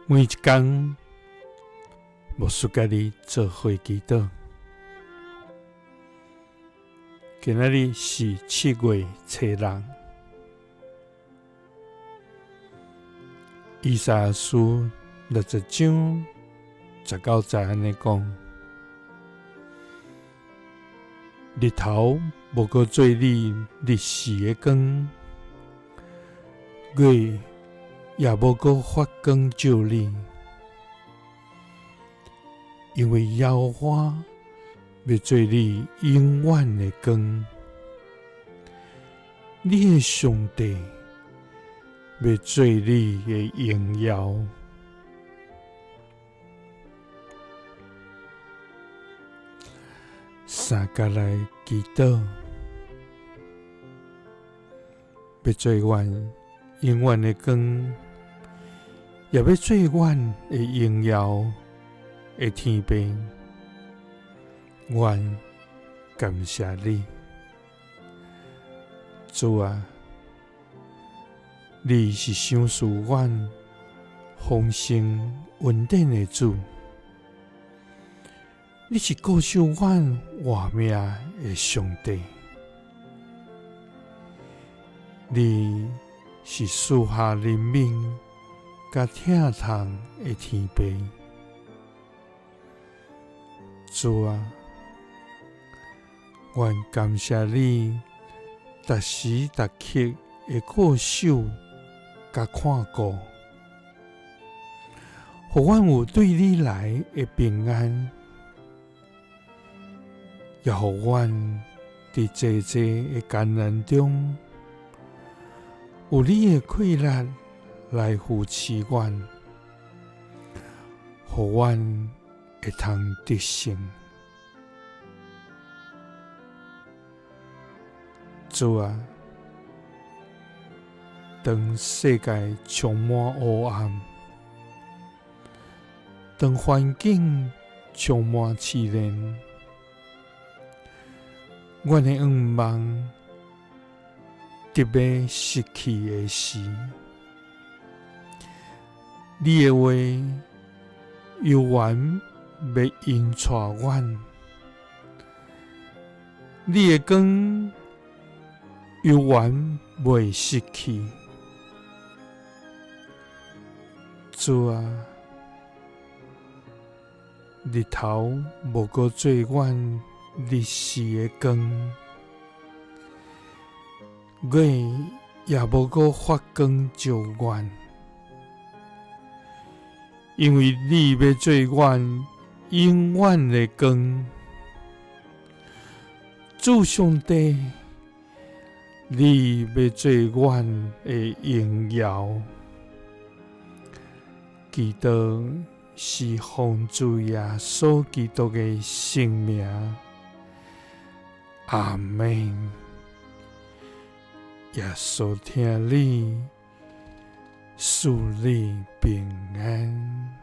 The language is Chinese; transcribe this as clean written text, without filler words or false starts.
每一天，牧师家己做伙祈祷。今仔日是7月初6。以赛亚书60章19节安尼讲：日头无搁做你日时的光，月也无搁发光照你，因为耶和华要做你永远的光，你的上帝要做你的荣耀。三角来祈祷，要做阮永远的光，也要做阮的荣耀的天父。阮感谢你，主啊！你是赏赐阮丰盛稳定的主，你是固守阮活命的上帝，你是赐下怜悯甲疼痛的天父。主啊！阮感谢你，逐时逐刻的固守甲看顾，互阮有对你来的平安，也互阮伫济济的艰难中，有你的气力来扶持阮，互阮会通得胜。主啊！当世界充满黑暗，当环境充满试炼，阮的愿望特别失去的时，你的话永远要引带阮，你的光永远袂失去。主啊！日头无搁做阮日时的光，月也无搁发光照阮，因为你要做阮永远的光。主上帝，你要做阮的荣耀。祈祷是奉主耶稣基督的圣名，阿们。耶稣听你，赐你平安。